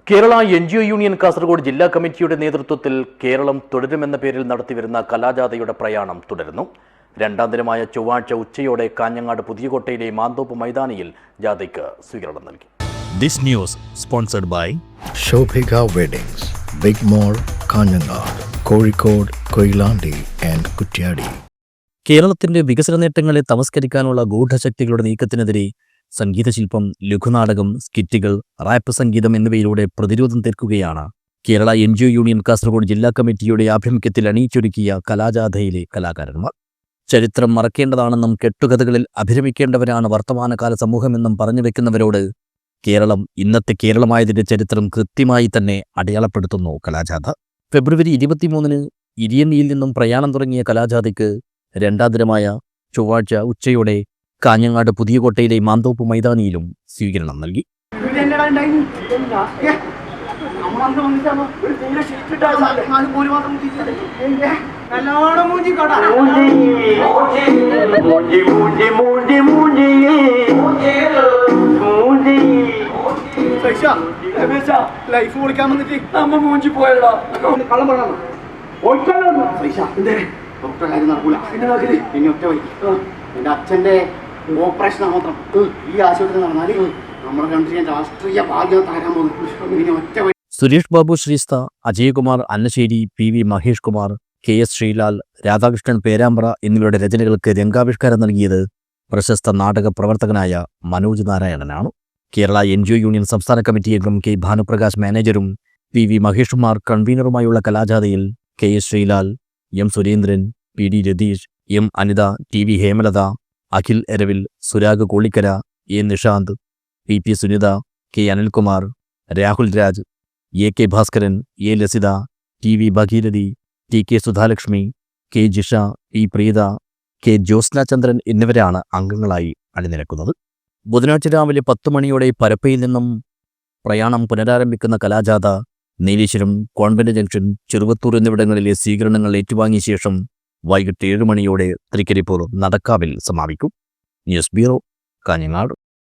Kerala NGO union Kasaragod ജില്ലാ കമ്മിറ്റിയുടെ നേതൃത്വത്തിൽ കേരളം തുടരുമെന്ന പേരിൽ നടത്തിവരുന്ന കലാജാഥയുടെ പ്രയാണം തുടരുന്നു. രണ്ടാം ദിനമായ ചൊവ്വാഴ്ച ഉച്ചയോടെ കാഞ്ഞങ്ങാട് പുതിയകോട്ടയിലെ മാന്തോപ്പ് മൈതാനിയിൽ ജാഥയ്ക്ക് സ്വീകരണം നൽകി. This news sponsored by Shobhika Weddings, Big Mall, Kanyanad, Kozhikode, Koilandi and Kutyadi. കേരളത്തിന്റെ വികസന നേട്ടങ്ങളെ തമസ്കരിക്കാനുള്ള ഗൂഢശക്തികളുടെ നീക്കത്തിനെതിരെ സംഗീതശില്പം, ലഘുനാടകം, സ്കിറ്റുകൾ, റാപ്പ് സംഗീതം എന്നിവയിലൂടെ പ്രതിരോധം തീർക്കുകയാണ് കേരള NGO യൂണിയൻ കാസർഗോഡ് ജില്ലാ കമ്മിറ്റിയുടെ ആഭിമുഖ്യത്തിൽ അണിയിച്ചൊരുക്കിയ കലാജാഥയിലെ കലാകാരന്മാർ. ചരിത്രം മറക്കേണ്ടതാണെന്നും കെട്ടുകഥകളിൽ അഭിരമിക്കേണ്ടവരാണ് വർത്തമാനകാല സമൂഹമെന്നും പറഞ്ഞു വെക്കുന്നവരോട് കേരളം ഇന്നത്തെ കേരളമായതിന്റെ ചരിത്രം കൃത്യമായി തന്നെ അടയാളപ്പെടുത്തുന്നു കലാജാഥ. ഫെബ്രുവരി 23-ന് ഇരിയന്നിയിൽ നിന്നും പ്രയാണം തുടങ്ങിയ കലാജാഥയ്ക്ക് രണ്ടാം ദിനമായ ചൊവ്വാഴ്ച ഉച്ചയോടെ കാഞ്ഞങ്ങാട് പുതിയകോട്ടയിലെ മാന്തോപ്പ് മൈതാനിയിലും സ്വീകരണം നൽകി. ലൈഫ് കൊടുക്കാൻ വന്നിട്ട് അമ്മ മൂഞ്ചി പോയല്ലോ. കള്ളം പറയണം, ഡോക്ടറെ കാര്യം നടക്കൂല. ഇനി ഒറ്റ വഴി, എന്റെ അച്ഛന്റെ ഓപ്പറേഷൻ മാത്രം ഈ ആശുപത്രി നടന്നാല് നമ്മുടെ കൺട്രി രാഷ്ട്രീയ ഭാഗ്യം താരാൻ പോകുന്നു. ഇനി ഒറ്റ വഴി. സുരേഷ് ബാബു ശ്രീസ്ത, അജയകുമാർ അന്നശ്ശേരി, PV മഹേഷ് കുമാർ, KS ശ്രീലാൽ, രാധാകൃഷ്ണൻ പേരാമ്പ്ര എന്നിവരുടെ രചനകൾക്ക് രംഗാവിഷ്കാരം നൽകിയത് പ്രശസ്ത നാടക പ്രവർത്തകനായ മനോജ് നാരായണനാണ്. കേരള NGO യൂണിയൻ സംസ്ഥാന കമ്മിറ്റി അംഗം K ഭാനുപ്രകാശ് മാനേജരും PV മഹേഷ് കുമാർ കൺവീനറുമായുള്ള കലാജാഥയിൽ KS Sreelal, M Surendran, PD Ratheesh, M Anitha, TV Hemalatha, Akhil Eravil, Surag Kolikkara, A Nishanth, PP Sunitha, K Anilkumar, Rahul Raj, AK Bhaskaran, A Lasitha, TV Bhagirathi, TK Sudhalakshmi, K Jisha, P Preetha, K Jyotsna Chandran എന്നിവരാണ് അംഗങ്ങളായി അണിനിരക്കുന്നത്. ബുധനാഴ്ച രാവിലെ 10 മണിയോടെ പരപ്പയിൽ നിന്നും പ്രയാണം പുനരാരംഭിക്കുന്ന കലാജാഥ നീലേശ്വരം, കോൺവെന്റ് ജംഗ്ഷൻ, ചെറുവത്തൂർ എന്നിവിടങ്ങളിലെ സ്വീകരണങ്ങൾ ഏറ്റുവാങ്ങിയ ശേഷം വൈകിട്ട് 7 മണിയോടെ തൃക്കരിപ്പൂർ നടക്കാവിൽ സമാപിക്കും. News bureau, Kanhangad.